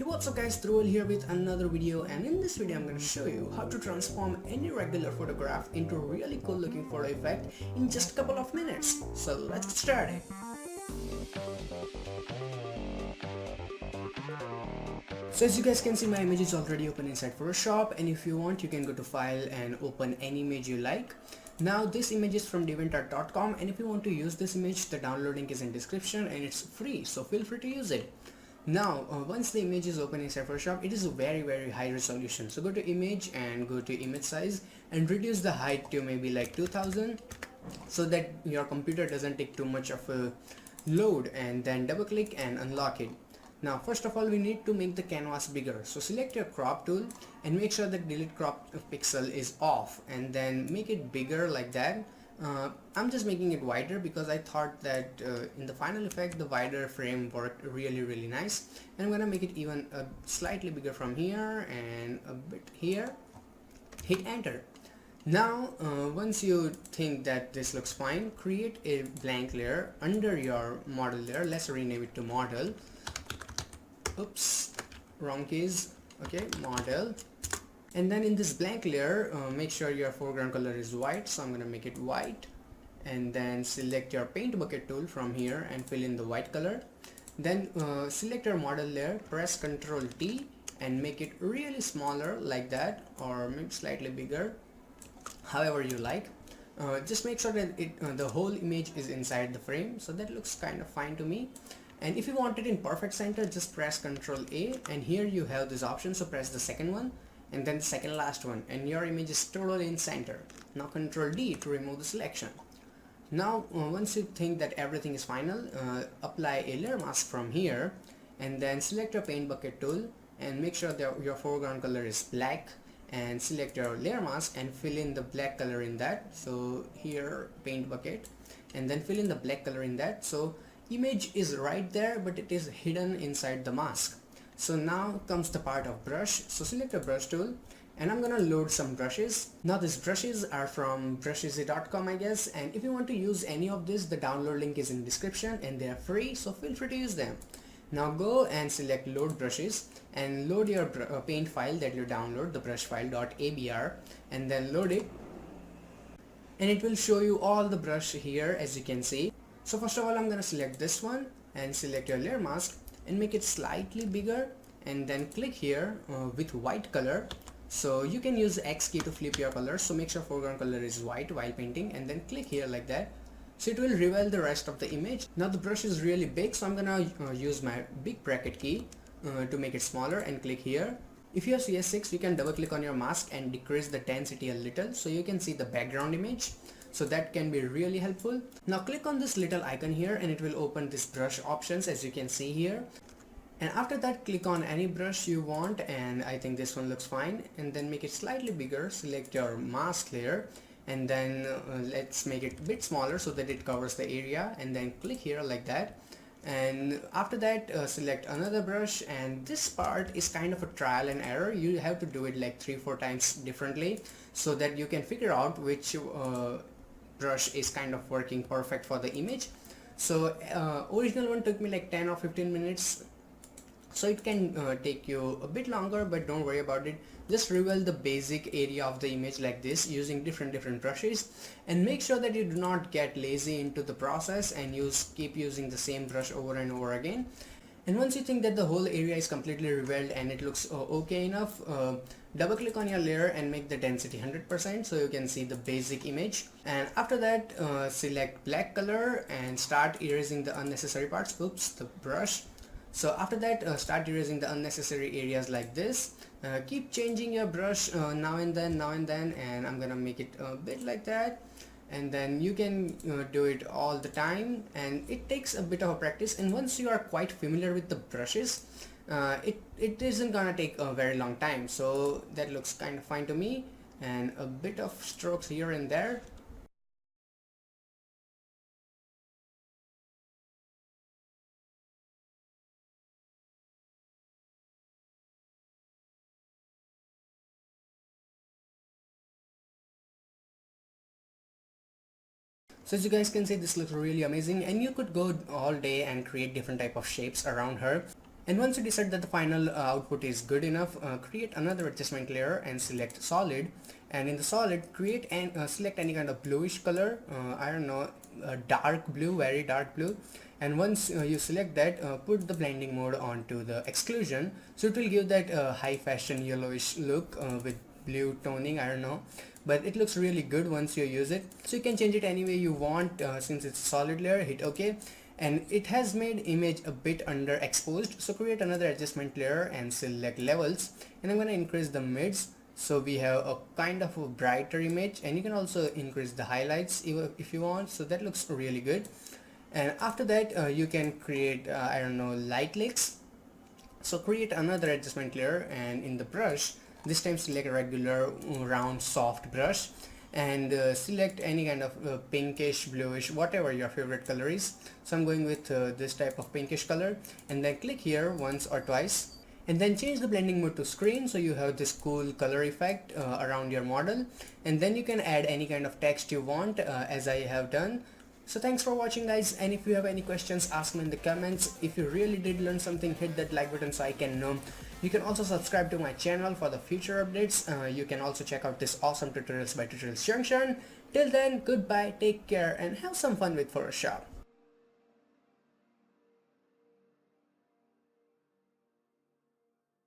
Hey, what's up guys, Throwell here with another video, and in this video I'm going to show you how to transform any regular photograph into a really cool looking photo effect in just a couple of minutes. So let's get started. So as you guys can see, my image is already open inside Photoshop, and if you want you can go to file and open any image you like. Now this image is from deviantart.com, and if you want to use this image, the download link is in description and it's free, so feel free to use it. Now once the image is open inside Photoshop, it is a very high resolution, so go to image and go to image size and reduce the height to maybe like 2000 so that your computer doesn't take too much of a load, and then double click and unlock it. Now first of all we need to make the canvas bigger, so select your crop tool and make sure that delete crop pixel is off, and then make it bigger like that. I'm just making it wider because I thought that in the final effect the wider frame worked really nice, and I'm gonna make it even slightly bigger from here and a bit here. Hit enter. Now once you think that this looks fine, create a blank layer under your model layer. Let's rename it to model. Oops, wrong keys. Okay, model. And then in this blank layer, make sure your foreground color is white, so I'm gonna make it white, and then select your paint bucket tool from here and fill in the white color. Then select your model layer, press Ctrl T and make it really smaller like that, or maybe slightly bigger, however you like. Just make sure that the whole image is inside the frame, so that looks kind of fine to me. And if you want it in perfect center, just press Ctrl A, and here you have this option, so press the second one and then the second last one, and your image is totally in center. Now Ctrl D to remove the selection. Now once you think that everything is final, apply a layer mask from here, and then select your paint bucket tool and make sure that your foreground color is black, and select your layer mask and fill in the black color in that. So here paint bucket, and then fill in the black color in that. So image is right there, but it is hidden inside the mask. So now comes the part of brush, so select a brush tool, and I'm gonna load some brushes. Now these brushes are from brusheasy.com, I guess, and if you want to use any of this, the download link is in description and they are free, so feel free to use them. Now go and select load brushes and load your paint file that you download, the brush file.abr, and then load it, and it will show you all the brush here as you can see. So first of all I'm gonna select this one and select your layer mask and make it slightly bigger, and then click here with white color. So you can use X key to flip your color, so make sure foreground color is white while painting, and then click here like that. So it will reveal the rest of the image. Now the brush is really big, so I'm gonna use my big bracket key to make it smaller and click here. If you have CS6, you can double click on your mask and decrease the density a little so you can see the background image. So that can be really helpful. Now click on this little icon here and it will open this brush options as you can see here. And after that click on any brush you want, and I think this one looks fine, and then make it slightly bigger. Select your mask layer and then let's make it a bit smaller so that it covers the area, and then click here like that. And after that select another brush, and this part is kind of a trial and error. You have to do it like 3-4 times differently so that you can figure out which brush is kind of working perfect for the image. So original one took me like 10 or 15 minutes, so it can take you a bit longer, but don't worry about it. Just reveal the basic area of the image like this using different brushes, and make sure that you do not get lazy into the process and keep using the same brush over and over again. And once you think that the whole area is completely revealed and it looks okay enough, double click on your layer and make the density 100% so you can see the basic image. And after that select black color and start erasing the unnecessary parts. Oops, the brush. So after that start erasing the unnecessary areas like this. Keep changing your brush now and then, and I'm gonna make it a bit like that, and then you can do it all the time, and it takes a bit of a practice. And once you are quite familiar with the brushes, it isn't gonna take a very long time. So that looks kind of fine to me, and a bit of strokes here and there. So as you guys can see, this looks really amazing, and you could go all day and create different type of shapes around her. And once you decide that the final output is good enough, create another adjustment layer and select solid. And in the solid, create and select any kind of bluish color, I don't know, dark blue, very dark blue. And once you select that, put the blending mode onto the exclusion, so it will give that high fashion yellowish look with blue toning, I don't know, but it looks really good once you use it. So you can change it any way you want. Since it's a solid layer, hit OK. And it has made image a bit underexposed, so create another adjustment layer and select levels, and I'm going to increase the mids, so we have a kind of a brighter image. And you can also increase the highlights if you want, so that looks really good. And after that, you can create I don't know, light leaks. So create another adjustment layer, and in the brush, this time select a regular round soft brush, and select any kind of pinkish, bluish, whatever your favorite color is. So I'm going with this type of pinkish color, and then click here once or twice, and then change the blending mode to screen, so you have this cool color effect around your model. And then you can add any kind of text you want, as I have done. So thanks for watching, guys, and if you have any questions, ask me in the comments. If you really did learn something, hit that like button so I can know. You can also subscribe to my channel for the future updates. You can also check out this awesome tutorials by Tutorials Junction. Till then, goodbye, take care, and have some fun with Photoshop.